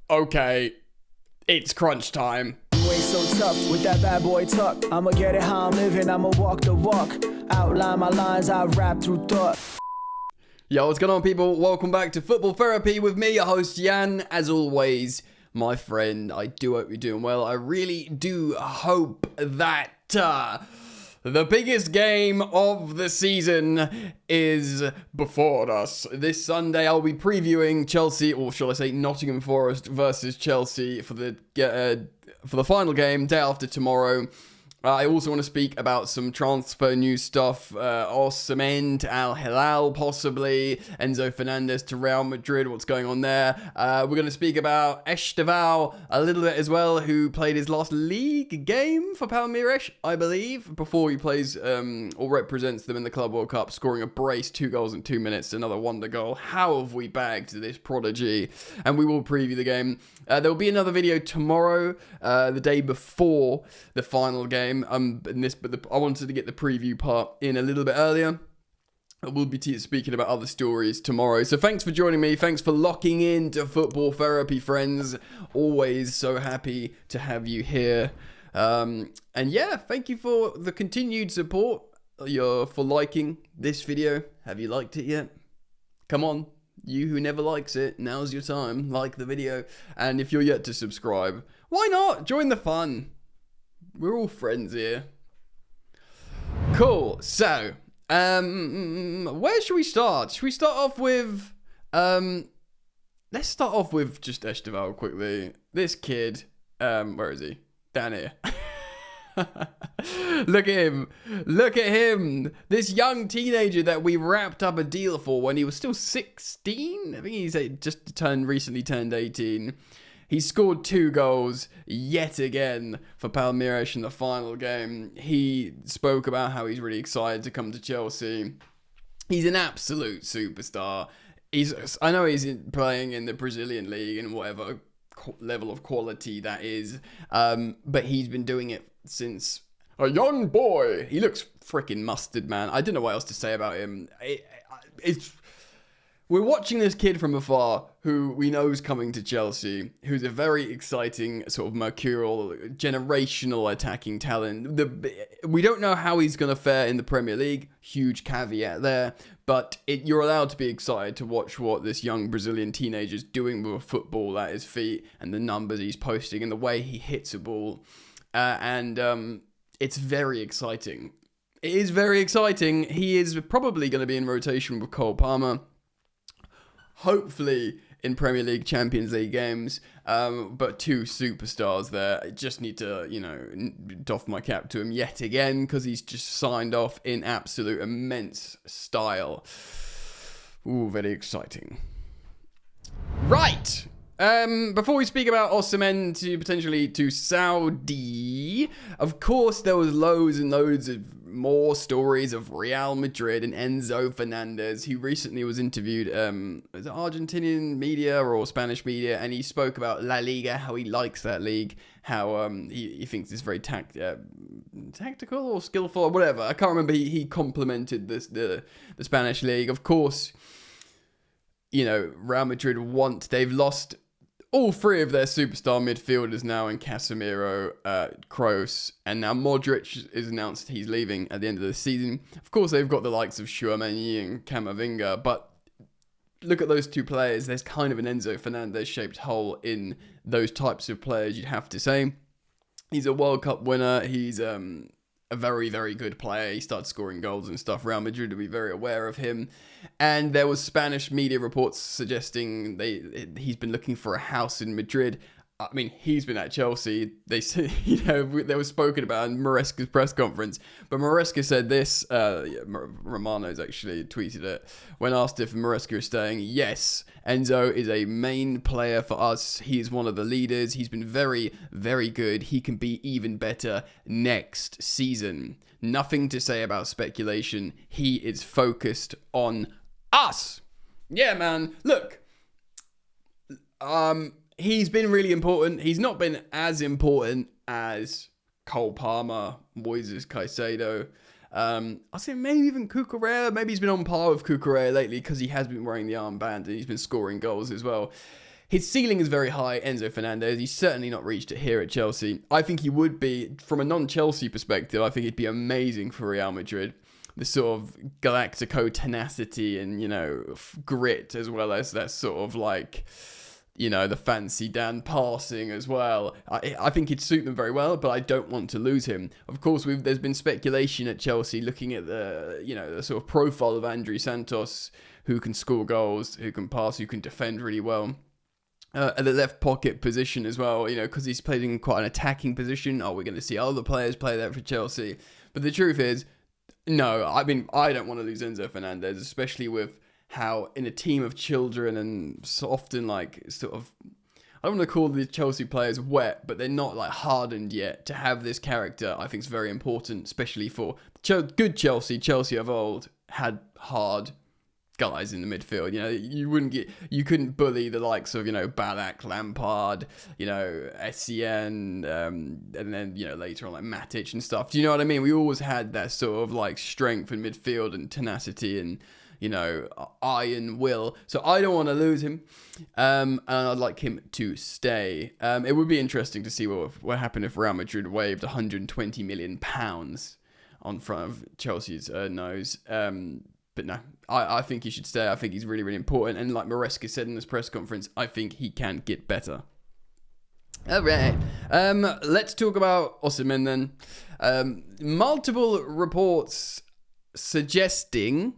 Okay, it's crunch time. Way so tough with that bad boy tuck. I'ma get it how I'm living, I'ma walk the walk. Outline my lines, I rap through thought. Yo, what's going on, people? Welcome back to Football Therapy with me, your host Jan. As always, my friend, I do hope you're doing well. I really do hope that the biggest game of the season is before us. This Sunday, I'll be previewing Chelsea, or shall I say Nottingham Forest versus Chelsea for the final game, day after tomorrow. I also want to speak about some transfer news stuff. Osimhen to Al Hilal, possibly. Enzo Fernandez to Real Madrid. What's going on there? We're going to speak about Estevao a little bit as well, who played his last league game for Maresca, I believe, before he plays or represents them in the Club World Cup, scoring a brace, 2 goals in 2 minutes, another wonder goal. How have we bagged this prodigy? And we will preview the game. There will be another video tomorrow, the day before the final game. I wanted to get the preview part in a little bit earlier. We'll be speaking about other stories tomorrow. So thanks for joining me. Thanks for locking in to Football Therapy, friends. Always so happy to have you here. And yeah, thank you for the continued support. For liking this video. Have you liked it yet? Come on. You who never likes it, now's your time. Like the video. And if you're yet to subscribe, why not? Join the fun. We're all friends here. Cool. So, where should we start? Should we start off with, let's start off with just Estevao quickly. This kid, where is he? Down here. Look at him. Look at him. This young teenager that we wrapped up a deal for when he was still 16. I think he's just recently turned 18. He scored 2 goals yet again for Palmeiras in the final game. He spoke about how he's really excited to come to Chelsea. He's an absolute superstar. I know he's playing in the Brazilian league and whatever level of quality that is, but he's been doing it since a young boy. He looks freaking mustard, man. I don't know what else to say about him. We're watching this kid from afar who we know is coming to Chelsea, who's a very exciting, sort of mercurial, generational attacking talent. We don't know how he's going to fare in the Premier League. Huge caveat there. But you're allowed to be excited to watch what this young Brazilian teenager is doing with a football at his feet and the numbers he's posting and the way he hits a ball. It's very exciting. It is very exciting. He is probably going to be in rotation with Cole Palmer. Hopefully in Premier League, Champions League games, but 2 superstars there. I just need to, doff my cap to him yet again because he's just signed off in absolute immense style. Ooh, very exciting. Right. Before we speak about Osimhen potentially to Saudi, of course there was loads and loads of more stories of Real Madrid and Enzo Fernandez, who recently was interviewed, was it Argentinian media or Spanish media, and he spoke about La Liga, how he likes that league, how he thinks it's very tactical or skillful or whatever. I can't remember. He complimented the Spanish league. Of course, Real Madrid they've lost all 3 of their superstar midfielders now in Casemiro, Kroos, and now Modric is announced he's leaving at the end of the season. Of course, they've got the likes of Tchouaméni and Camavinga, but look at those 2 players. There's kind of an Enzo Fernandez-shaped hole in those types of players, you'd have to say. He's a World Cup winner. He's a very, very good player. He started scoring goals and stuff. Real Madrid will be very aware of him. And there was Spanish media reports suggesting he's been looking for a house in Madrid. I mean, he's been at Chelsea. They said, they were spoken about in Maresca's press conference. But Maresca said this. Romano's actually tweeted it. When asked if Maresca is staying, yes, Enzo is a main player for us. He is one of the leaders. He's been very, very good. He can be even better next season. Nothing to say about speculation. He is focused on us. Yeah, man. Look. He's been really important. He's not been as important as Cole Palmer, Moises Caicedo. I'll say maybe even Cucurella. Maybe he's been on par with Cucurella lately because he has been wearing the armband and he's been scoring goals as well. his ceiling is very high, Enzo Fernandez. He's certainly not reached it here at Chelsea. I think he would be, from a non-Chelsea perspective, I think he'd be amazing for Real Madrid. The sort of Galactico tenacity and, grit, as well as that sort of like, the fancy Dan passing as well. I think he'd suit them very well, but I don't want to lose him. Of course, there's been speculation at Chelsea looking at the sort of profile of Andrey Santos, who can score goals, who can pass, who can defend really well. At the left pocket position as well, because he's played in quite an attacking position. We're going to see other players play there for Chelsea. But the truth is, no, I don't want to lose Enzo Fernandez, especially with how in a team of children and so often I don't want to call the Chelsea players wet, but they're not like hardened yet. To have this character, I think is very important, especially for good Chelsea. Chelsea of old had hard guys in the midfield. You couldn't bully the likes of, Ballack, Lampard, Essien, and then, later on like Matic and stuff. Do you know what I mean? We always had that sort of like strength in midfield and tenacity and, iron will. So I don't want to lose him. And I'd like him to stay. It would be interesting to see what happened if Real Madrid waived £120 million on front of Chelsea's nose. But no, I think he should stay. I think he's really, really important. And like Maresca said in this press conference, I think he can get better. All right. Let's talk about Osimhen then. Multiple reports suggesting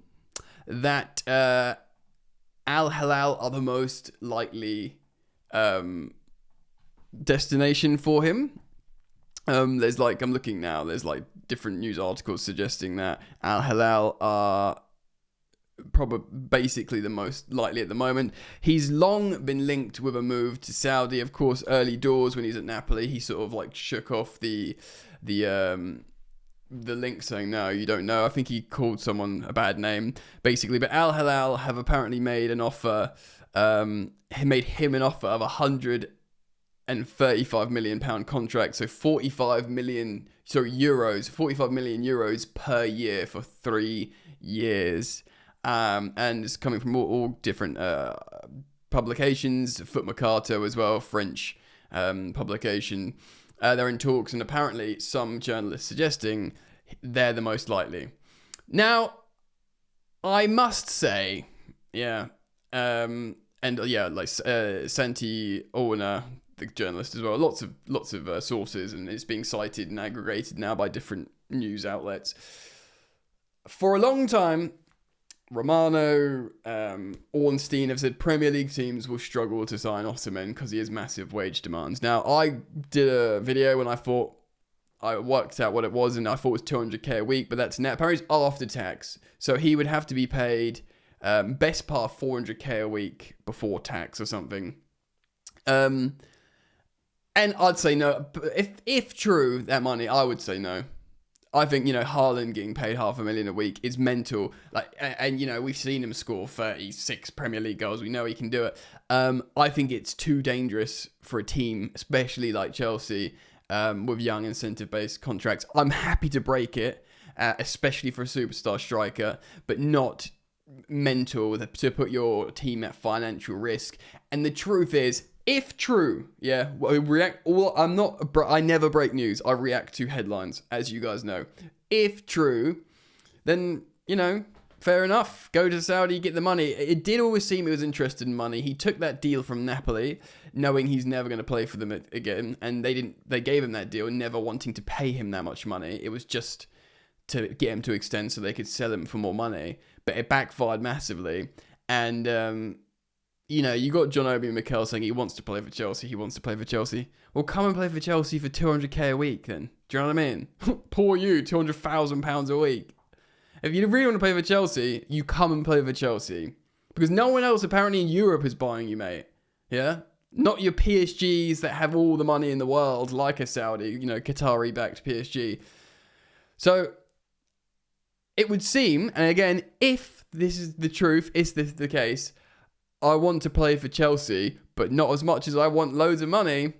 that Al Hilal are the most likely destination for him. I'm looking now, there's like different news articles suggesting that Al Hilal are basically the most likely at the moment. He's long been linked with a move to Saudi. Of course, early doors when he's at Napoli, he sort of like shook off the link, saying no, you don't know. I think he called someone a bad name, basically. But Al Hilal have apparently made an offer. He made him an offer of £135 million contract, so 45 million euros per year for 3 years. And it's coming from all different publications, Foot Mercato as well, French publication. They're in talks, and apparently some journalists suggesting they're the most likely. Now, I must say, Santi Orner, the journalist as well, lots of sources, and it's being cited and aggregated now by different news outlets. For a long time, Romano, Ornstein have said Premier League teams will struggle to sign Osimhen because he has massive wage demands. Now, I did a video when I worked out what it was, and I thought it was 200k a week, but that's net. Apparently, it's after tax. So he would have to be paid best part 400k a week before tax or something. And I'd say no. If true, that money, I would say no. I think, Haaland getting paid $500,000 a week is mental. And we've seen him score 36 Premier League goals. We know he can do it. I think it's too dangerous for a team, especially like Chelsea, with young incentive-based contracts. I'm happy to break it, especially for a superstar striker, but not mental to put your team at financial risk. And the truth is, if true, I never break news. I react to headlines, as you guys know. If true, then, fair enough. Go to Saudi, get the money. It did always seem he was interested in money. He took that deal from Napoli, knowing he's never going to play for them again. And they gave him that deal, never wanting to pay him that much money. It was just to get him to extend so they could sell him for more money. But it backfired massively. And, you got John Obi Mikel saying he wants to play for Chelsea. Well, come and play for Chelsea for 200k a week then. Do you know what I mean? Poor you, £200,000 a week. If you really want to play for Chelsea, you come and play for Chelsea. Because no one else apparently in Europe is buying you, mate. Yeah? Not your PSGs that have all the money in the world, like a Saudi, Qatari-backed PSG. So, it would seem, and again, if this is the truth, is this the case, I want to play for Chelsea, but not as much as I want loads of money.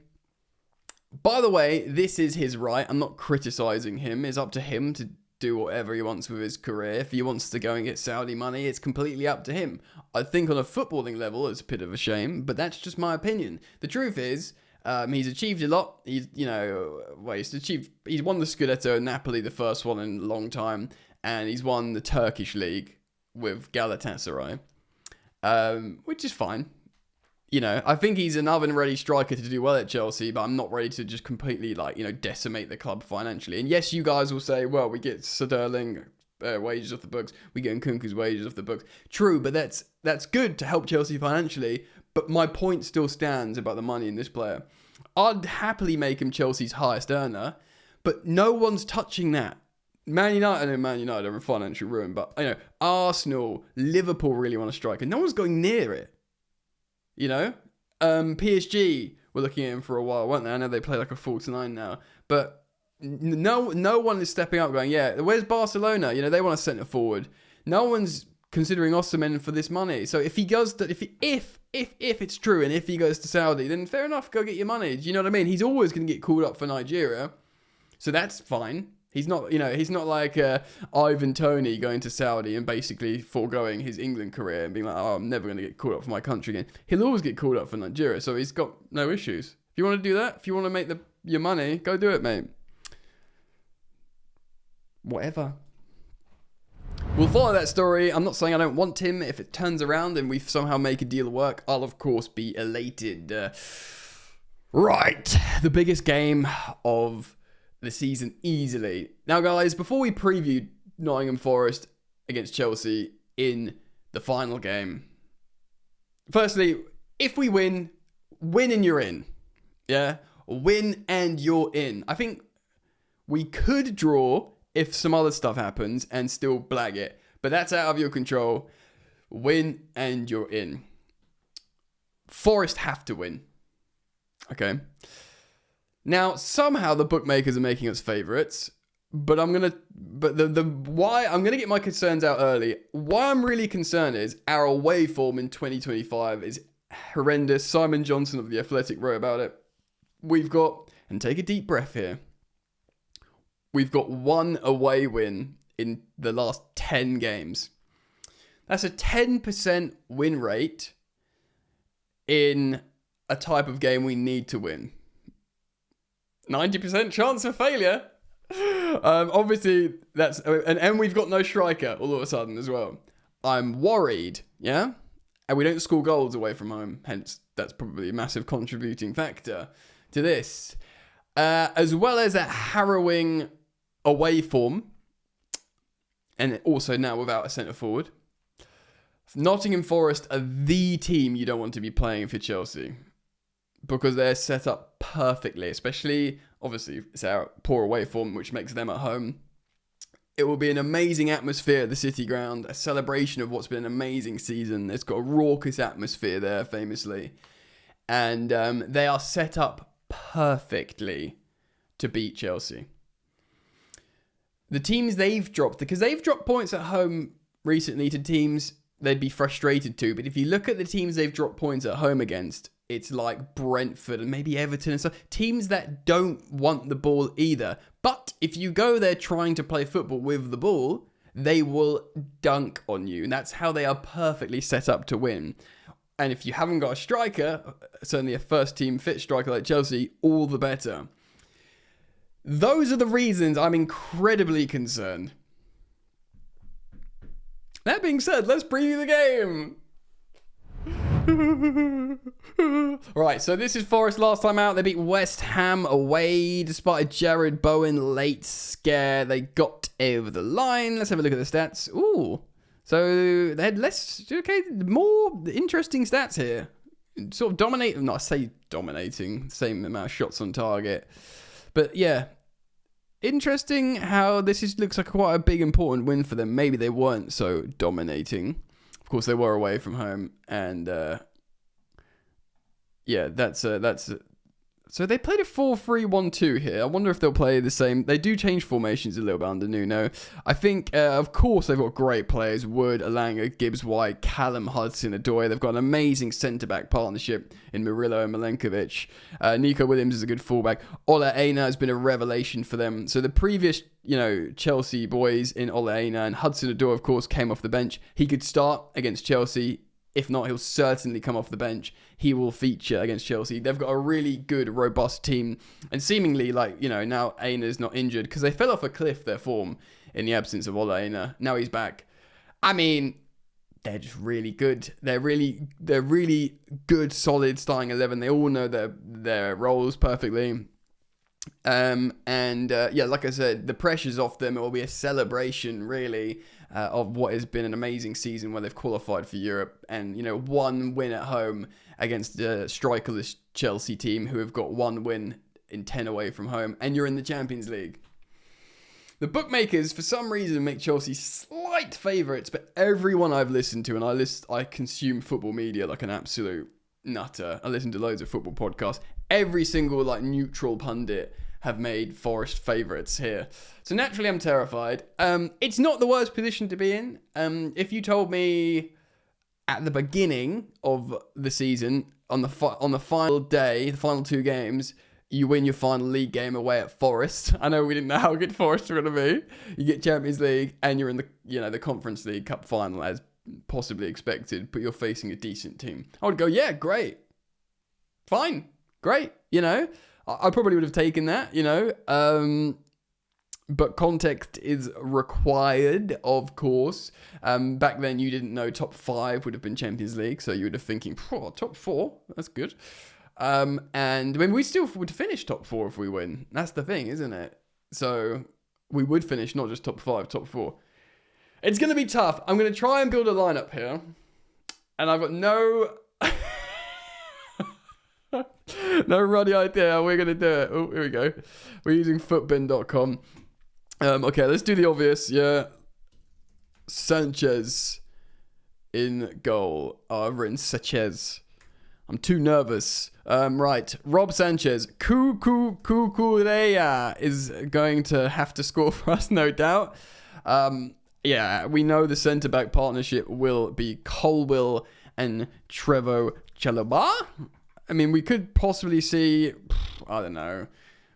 By the way, this is his right. I'm not criticising him. It's up to him to do whatever he wants with his career. If he wants to go and get Saudi money, it's completely up to him. I think on a footballing level, it's a bit of a shame, but that's just my opinion. The truth is, he's achieved a lot. He's won the Scudetto in Napoli, the first one in a long time, and he's won the Turkish league with Galatasaray, which is fine. I think he's an oven-ready striker to do well at Chelsea, but I'm not ready to just completely, decimate the club financially. And yes, you guys will say, well, we get Sterling wages off the books, we get Nkunku's wages off the books. True, but that's good to help Chelsea financially, but my point still stands about the money in this player. I'd happily make him Chelsea's highest earner, but no one's touching that. Man United are in financial ruin, but, Arsenal, Liverpool really want a striker. No one's going near it. PSG were looking at him for a while, weren't they? I know they play like a 4-9 now, but no one is stepping up going, yeah, where's Barcelona? They want a centre forward. No one's considering Osimhen for this money. So if he goes to, if it's true, and if he goes to Saudi, then fair enough, go get your money. Do you know what I mean? He's always going to get called up for Nigeria, so that's fine. He's not like Ivan Toney going to Saudi and basically foregoing his England career and being like, oh, I'm never going to get called up for my country again. He'll always get called up for Nigeria, so he's got no issues. If you want to do that, if you want to make your money, go do it, mate. Whatever. We'll follow that story. I'm not saying I don't want him. If it turns around and we somehow make a deal work, I'll of course be elated. Right, the biggest game of the season easily. Now, guys, before we preview Nottingham Forest against Chelsea in the final game, firstly, if we win and you're in. Yeah, win and you're in. I think we could draw if some other stuff happens and still blag it, but that's out of your control. Win and you're in. Forest have to win. Okay. Now, somehow the bookmakers are making us favourites, but I'm gonna get my concerns out early. Why I'm really concerned is our away form in 2025 is horrendous. Simon Johnson of The Athletic wrote about it. We've got, and take a deep breath here, we've got one away win in the last 10 games. That's a 10% win rate in a type of game we need to win. 90% chance of failure. Obviously, that's... And we've got no striker all of a sudden as well. I'm worried, yeah? And we don't score goals away from home. Hence, that's probably a massive contributing factor to this. As well as a harrowing away form. And also now without a centre forward. Nottingham Forest are the team you don't want to be playing for Chelsea. Because they're set up perfectly, especially, obviously, it's our poor away form, which makes them at home. It will be an amazing atmosphere at the City Ground, a celebration of what's been an amazing season. It's got a raucous atmosphere there, famously. And they are set up perfectly to beat Chelsea. The teams they've dropped, because they've dropped points at home recently to teams they'd be frustrated to, but if you look at the teams they've dropped points at home against, it's like Brentford and maybe Everton and stuff. Teams that don't want the ball either. But if you go there trying to play football with the ball, they will dunk on you. And that's how they are perfectly set up to win. And if you haven't got a striker, certainly a first team fit striker like Chelsea, all the better. Those are the reasons I'm incredibly concerned. That being said, let's preview the game. Right, so this is Forest last time out. They beat West Ham away despite a Jared Bowen late scare. They got over the line. Let's have a look at the stats. Ooh, so they had more interesting stats here. Sort of dominating, not say dominating, same amount of shots on target. But yeah, interesting how this looks like quite a big important win for them. Maybe they weren't so dominating. Of course, they were away from home, and yeah, that's So they played a 4-3-1-2 here. I wonder if they'll play the same. They do change formations a little bit under Nuno. I think, of course, they've got great players. Wood, Alanga, Gibbs-White, Callum Hudson-Odoi. They've got an amazing centre-back partnership in Murillo and Milenkovic. Nico Williams is a good fullback. Ola Aina has been a revelation for them. So the previous, Chelsea boys in Ola Aina and Hudson-Odoi, of course, came off the bench. He could start against Chelsea. If not, he'll certainly come off the bench. He will feature against Chelsea. They've got a really good, robust team. And seemingly, now Aina's not injured because they fell off a cliff, their form, in the absence of Ola Aina. Now he's back. I mean, they're just really good. They're really good, solid starting 11. They all know their roles perfectly. Like I said, the pressure's off them. It will be a celebration, really, of what has been an amazing season where they've qualified for Europe and, one win at home against the strikerless Chelsea team who have got one win in 10 away from home, and you're in the Champions League. The bookmakers, for some reason, make Chelsea slight favourites, but everyone I've listened to, and I consume football media like an absolute nutter. I listen to loads of football podcasts. Every single neutral pundit have made Forest favourites here. So naturally I'm terrified. It's not the worst position to be in. If you told me at the beginning of the season, on the final day, the final two games, you win your final league game away at Forest. I know we didn't know how good Forest were going to be. You get Champions League and you're in the Conference League Cup final as possibly expected, but you're facing a decent team. I would go, yeah, great. Fine. Great. I probably would have taken that, but context is required, of course. Back then, you didn't know top 5 would have been Champions League, so you would have thinking, top 4, that's good. And we still would finish top 4 if we win. That's the thing, isn't it? So we would finish not just top 5, top 4. It's going to be tough. I'm going to try and build a lineup here, and I've got no ruddy idea. We're going to do it. Oh, here we go. We're using footbin.com. Okay, let's do the obvious. Yeah. Sanchez in goal. Oh, I've written Sanchez. I'm too nervous. Right. Rob Sanchez. Cucurella is going to have to score for us, no doubt. Yeah, we know the centre-back partnership will be Colwill and Trevoh Chalobah. I mean, we could possibly see, I don't know,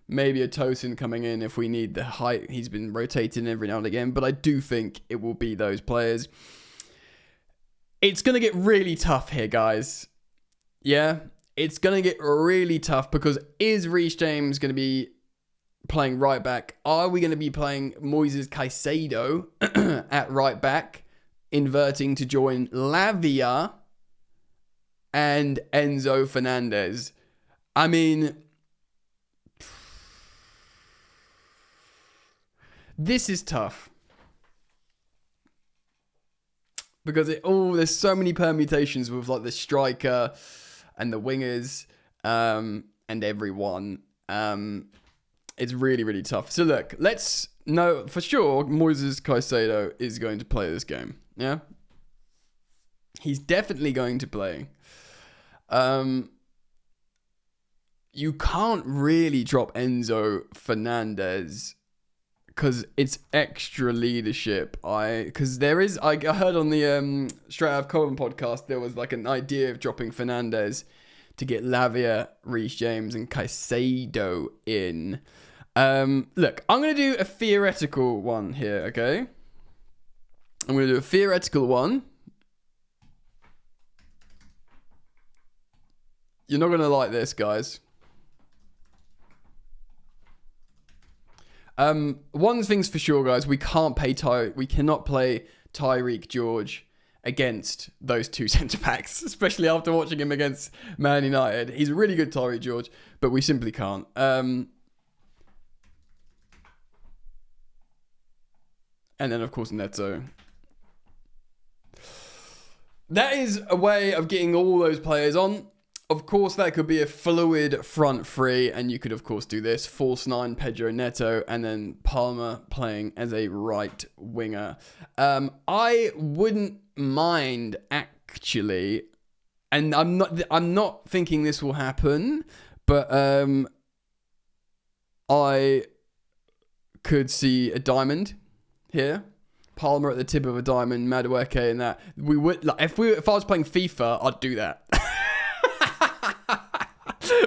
maybe a Tosin coming in if we need the height. He's been rotating every now and again, but I do think it will be those players. It's going to get really tough here, guys. Yeah, it's going to get really tough because is Reece James going to be playing right back? Are we going to be playing Moises Caicedo at right back, inverting to join Lavia and Enzo Fernandez? I mean, this is tough because there's so many permutations with the striker and the wingers and everyone. It's really, really tough. So look, let's know for sure Moises Caicedo is going to play this game. Yeah, he's definitely going to play. You can't really drop Enzo Fernandez because it's extra leadership. Because there is, I heard on the Straight Out of Cohen podcast, there was an idea of dropping Fernandez to get Lavia, Reece James, and Caicedo in. Look, I'm going to do a theoretical one here, okay? I'm going to do a theoretical one. You're not going to like this, guys. One thing's for sure, guys. We cannot play Tyreek George against those two centre-backs, especially after watching him against Man United. He's a really good Tyreek George, but we simply can't. And then, of course, Neto. That is a way of getting all those players on. Of course, that could be a fluid front three, and you could, of course, do this. False 9, Pedro Neto, and then Palmer playing as a right winger. I wouldn't mind, actually, and I'm not thinking this will happen, But I could see a diamond here. Palmer at the tip of a diamond, Madueke and that. We would like if I was playing FIFA, I'd do that.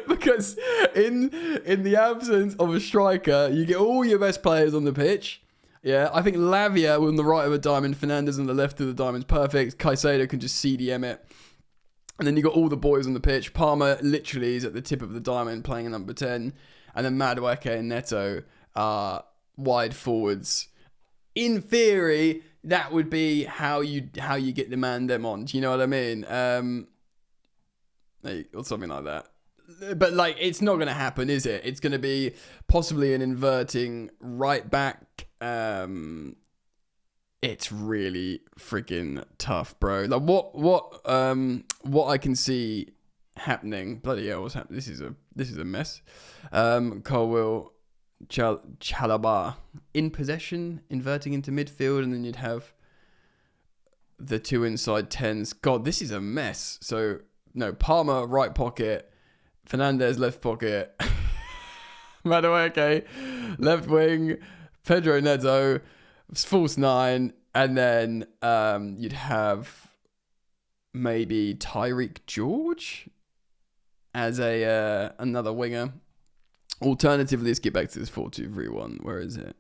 Because in the absence of a striker, you get all your best players on the pitch. Yeah, I think Lavia on the right of a diamond, Fernandez on the left of the diamond's perfect. Caicedo can just CDM it. And then you got all the boys on the pitch. Palmer literally is at the tip of the diamond playing a number 10. And then Madueke and Neto are wide forwards. In theory, that would be how you get the man them on. Do you know what I mean? Or something like that. But like, it's not going to happen, is it? It's going to be possibly an inverting right back. It's really freaking tough, bro. Like what I can see happening. Bloody hell, what's happening? This is a mess. Colwill, Chalaba in possession, inverting into midfield, and then you'd have the two inside 10s. God, this is a mess. So no, Palmer right pocket, Fernandez left pocket, Madueke left wing, Pedro Neto false 9, and then you'd have maybe Tyreek George as a another winger. Alternatively, let's get back to this 4-2-3-1. Where is it?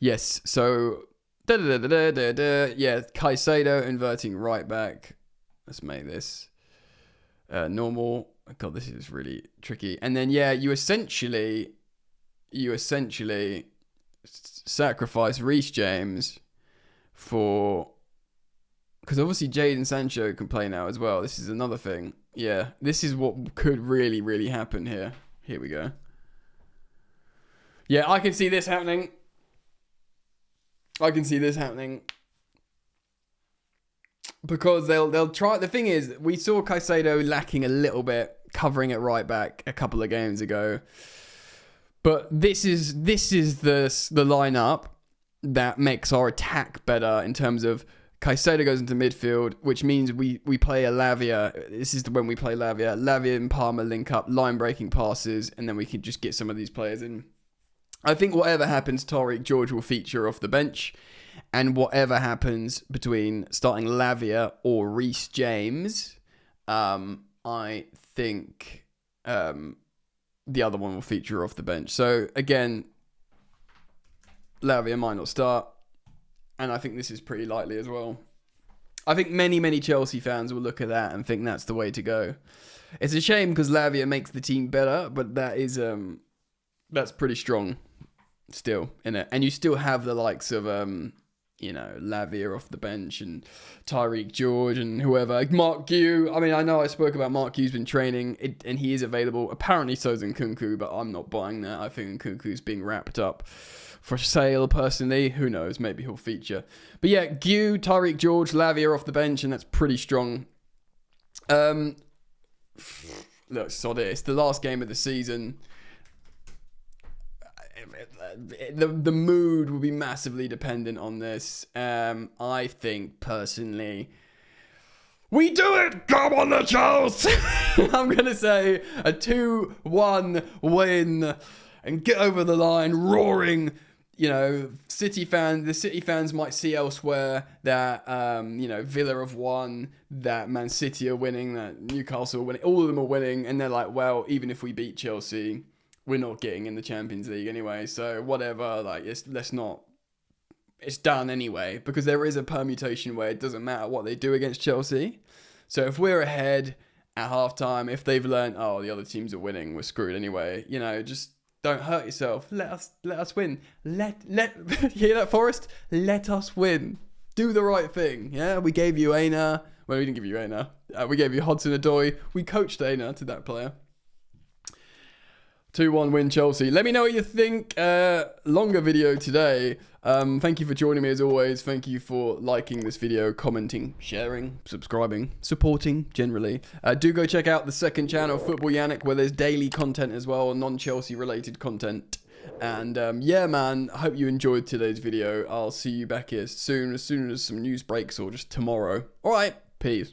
Yes, so yeah, Caicedo inverting right back. Let's make this normal. God, this is really tricky. And then yeah, you essentially sacrifice Reece James for, because obviously Jadon Sancho can play now as well. This is another thing. Yeah, this is what could really happen here. Here we go. Yeah, I can see this happening. Because they'll try. The thing is, we saw Caicedo lacking a little bit, covering at right back a couple of games ago. But this is the lineup that makes our attack better in terms of Caicedo goes into midfield, which means we play a Lavia. This is when we play Lavia. Lavia and Palmer link up, line breaking passes, and then we can just get some of these players in. I think whatever happens, Tyreek George will feature off the bench. And whatever happens between starting Lavia or Reece James, I think the other one will feature off the bench. So again, Lavia might not start. And I think this is pretty likely as well. I think many Chelsea fans will look at that and think that's the way to go. It's a shame because Lavia makes the team better, but that is that's pretty strong still, innit? And you still have the likes of Lavia off the bench and Tyreek George and whoever. Mark Gue. I mean, I know I spoke about Mark Gue's been training and he is available. Apparently so's Nkunku, but I'm not buying that. I think Nkunku's being wrapped up for sale, personally. Who knows? Maybe he'll feature. But yeah, Gue, Tyreek George, Lavia off the bench, and that's pretty strong. Look, sod it. It's the last game of the season. The mood will be massively dependent on this. I think, personally, we do it! Come on the Chelsea! I'm going to say a 2-1 win and get over the line roaring. The City fans might see elsewhere that, Villa have won, that Man City are winning, that Newcastle are winning. All of them are winning, and they're like, well, even if we beat Chelsea, we're not getting in the Champions League anyway. So whatever, it's done anyway, because there is a permutation where it doesn't matter what they do against Chelsea. So if we're ahead at halftime, if they've learned, the other teams are winning, we're screwed anyway. Just don't hurt yourself. Let us win. Let you hear that, Forest? Let us win. Do the right thing. Yeah, we gave you Aina. Well, we didn't give you Aina. We gave you Hudson-Odoi. We coached Aina to that player. 2-1 win Chelsea. Let me know what you think. Longer video today. Thank you for joining me as always. Thank you for liking this video, commenting, sharing, subscribing, supporting generally. Do go check out the second channel, Football Yannick, where there's daily content as well, non-Chelsea related content. And yeah, man, I hope you enjoyed today's video. I'll see you back here soon as some news breaks or just tomorrow. All right, peace.